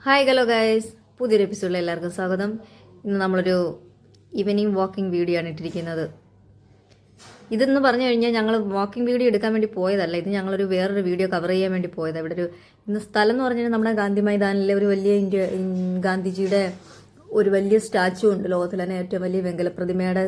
Hi hello guys, പുതിയൊരു എപ്പിസോഡിൽ എല്ലാവർക്കും സ്വാഗതം. ഇന്ന് നമ്മളൊരു ഈവനിങ് വാക്കിംഗ് വീഡിയോ ആണ് ഇട്ടിരിക്കുന്നത്. ഇതെന്ന് പറഞ്ഞു കഴിഞ്ഞാൽ ഞങ്ങൾ വാക്കിംഗ് വീഡിയോ എടുക്കാൻ വേണ്ടി പോയതല്ല, ഇത് ഞങ്ങളൊരു വേറൊരു വീഡിയോ കവർ ചെയ്യാൻ വേണ്ടി പോയത്. ഇവിടെ ഇന്ന് സ്ഥലം എന്ന് പറഞ്ഞാൽ നമ്മുടെ ഗാന്ധി മൈതാനിലെ ഒരു വലിയ ഗാന്ധിജിയുടെ ഒരു വലിയ സ്റ്റാച്ചു ഉണ്ട്, ലോകത്തിൽ തന്നെ ഏറ്റവും വലിയ വെങ്കല പ്രതിമയുടെ.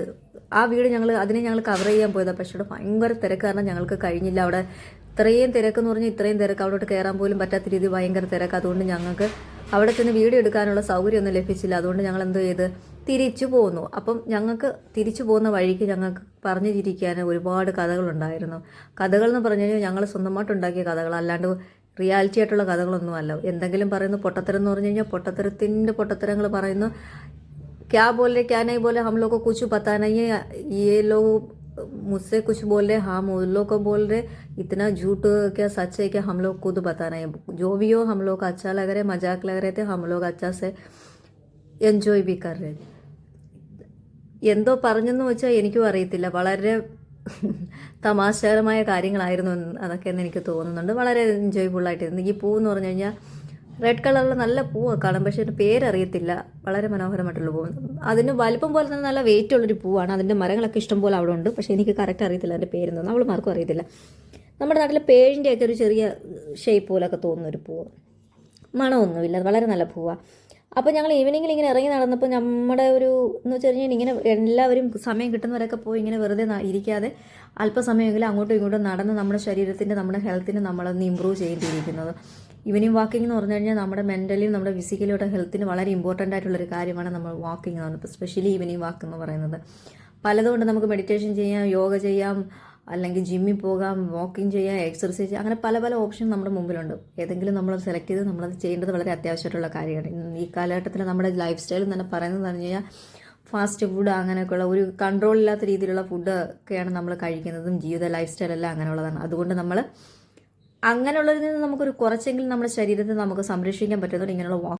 ആ വീട് അതിനെ ഞങ്ങൾ കവർ ചെയ്യാൻ പോയതാണ്. പക്ഷേ അവിടെ ഭയങ്കര തിരക്ക് കാരണം ഞങ്ങൾക്ക് കഴിഞ്ഞില്ല. അവിടെ ഇത്രയും തിരക്കെന്ന് പറഞ്ഞാൽ ഇത്രയും തിരക്ക്, അവിടോട്ട് കയറാൻ പോലും പറ്റാത്ത രീതി ഭയങ്കര തിരക്ക്. അതുകൊണ്ട് ഞങ്ങൾക്ക് അവിടെ ചെന്ന് വീഡിയോ എടുക്കാനുള്ള സൗകര്യമൊന്നും ലഭിച്ചില്ല. അതുകൊണ്ട് ഞങ്ങൾ എന്ത് ചെയ്ത് തിരിച്ചു പോന്നു. അപ്പം ഞങ്ങൾക്ക് തിരിച്ചു പോകുന്ന വഴിക്ക് ഞങ്ങൾക്ക് പറഞ്ഞു ചിരിക്കാൻ ഒരുപാട് കഥകളുണ്ടായിരുന്നു. കഥകൾ എന്ന് പറഞ്ഞു കഴിഞ്ഞാൽ ഞങ്ങൾ സ്വന്തമായിട്ടുണ്ടാക്കിയ കഥകൾ, അല്ലാണ്ട് റിയാലിറ്റി ആയിട്ടുള്ള കഥകളൊന്നും അല്ല. എന്തെങ്കിലും പറയുന്നു പൊട്ടത്തരം എന്ന് പറഞ്ഞു കഴിഞ്ഞാൽ പൊട്ടത്തരത്തിൻ്റെ പൊട്ടത്തരങ്ങൾ പറയുന്നു. क्या बोल रहे क्या नहीं बोले हम लोग को कुछ पता नहीं है, ये लोग मुझसे कुछ बोल रहे, हम उन लोग को बोल रहे. इतना झूठ क्या सच है कि हम लोग खुद बता रहे हैं. जो भी हो हम लोग को अच्छा लग रहा है, मजाक लग रहे थे, हम लोग अच्छा से എൻജോയ് ബി कर रहे. എന്തോ പറഞ്ഞെന്ന് വെച്ചാൽ എനിക്കും അറിയത്തില്ല. വളരെ തമാശകരമായ കാര്യങ്ങളായിരുന്നു അതൊക്കെ എന്ന് എനിക്ക് തോന്നുന്നുണ്ട്. വളരെ എൻജോയ്ഫുള്ളായിട്ടിരുന്നു. ഈ പൂവെന്ന് പറഞ്ഞു കഴിഞ്ഞാൽ റെഡ് കളറിൽ നല്ല പൂവൊക്കെ കാണും, പക്ഷേ അതിൻ്റെ പേരറിയത്തില്ല. വളരെ മനോഹരമായിട്ടുള്ള പൂവ്. അതിന് വലിപ്പം പോലെ തന്നെ നല്ല വെയിറ്റ് ഉള്ളൊരു പൂവാണ്. അതിൻ്റെ മരങ്ങളൊക്കെ ഇഷ്ടംപോലെ അവിടെ ഉണ്ട്, പക്ഷേ എനിക്ക് കറക്റ്റ് അറിയത്തില്ല അതിൻ്റെ പേരൊന്നും. നമ്മൾ മാർക്കും അറിയത്തില്ല. നമ്മുടെ നാട്ടിലെ പേഴിൻ്റെയൊക്കെ ഒരു ചെറിയ ഷേപ്പ് പോലൊക്കെ തോന്നുന്നൊരു പൂവ്. മണമൊന്നുമില്ല, വളരെ നല്ല പൂവാണ്. അപ്പോൾ ഞങ്ങൾ ഈവനിങ്ങിൽ ഇങ്ങനെ ഇറങ്ങി നടന്നപ്പോൾ നമ്മുടെ എന്ന് വെച്ച് കഴിഞ്ഞാൽ ഇങ്ങനെ എല്ലാവരും സമയം കിട്ടുന്നവരൊക്കെ പോയി ഇങ്ങനെ വെറുതെ ഇരിക്കാതെ അല്പസമയമെങ്കിലും അങ്ങോട്ടും ഇങ്ങോട്ടും നടന്ന് നമ്മുടെ ശരീരത്തിൻ്റെ നമ്മുടെ ഹെൽത്തിനെ നമ്മളൊന്ന് ഇമ്പ്രൂവ് ചെയ്തിരിക്കുന്നത്. ഈവനിങ് വാക്കിംഗ് എന്ന് പറഞ്ഞു കഴിഞ്ഞാൽ നമ്മുടെ മെൻ്റലിയും നമ്മുടെ ഫിസിക്കലിയുടെ ഹെൽത്തിന് വളരെ ഇമ്പോർട്ടൻ്റ് ആയിട്ടുള്ളൊരു കാര്യമാണ് നമ്മൾ വാക്കിംഗ് എന്ന് പറയുന്നത്. സ്പെഷ്യലി ഈവനിങ് വാക്ക് എന്ന് പറയുന്നത്. പലതുകൊണ്ട് നമുക്ക് മെഡിറ്റേഷൻ ചെയ്യാം, യോഗ ചെയ്യാം, അല്ലെങ്കിൽ ജിമ്മിൽ പോകാം, വാക്കിംഗ് ചെയ്യാം, എക്സർസൈസ് ചെയ്യാം. അങ്ങനെ പല പല ഓപ്ഷൻ നമ്മുടെ മുമ്പിലുണ്ട്. ഏതെങ്കിലും നമ്മൾ സെലക്ട് ചെയ്ത് നമ്മളത് ചെയ്യേണ്ടത് വളരെ അത്യാവശ്യമായിട്ടുള്ള കാര്യമാണ്. ഈ കാലഘട്ടത്തിൽ നമ്മുടെ ലൈഫ് സ്റ്റൈൽ തന്നെ പറയുന്നത് പറഞ്ഞു കഴിഞ്ഞാൽ ഫാസ്റ്റ് ഫുഡ് അങ്ങനെയൊക്കെയുള്ള ഒരു കൺട്രോൾ ഇല്ലാത്ത രീതിയിലുള്ള ഫുഡ് ഒക്കെയാണ് നമ്മൾ കഴിക്കുന്നതും. ജീവിത ലൈഫ് സ്റ്റൈലെല്ലാം അങ്ങനെയുള്ളതാണ്. അതുകൊണ്ട് നമ്മൾ അങ്ങനെയുള്ളതിൽ നിന്ന് നമുക്കൊരു കുറച്ചെങ്കിലും നമ്മുടെ ശരീരത്തെ നമുക്ക് സംരക്ഷിക്കാൻ പറ്റുന്നുണ്ട് ഇങ്ങനെയുള്ള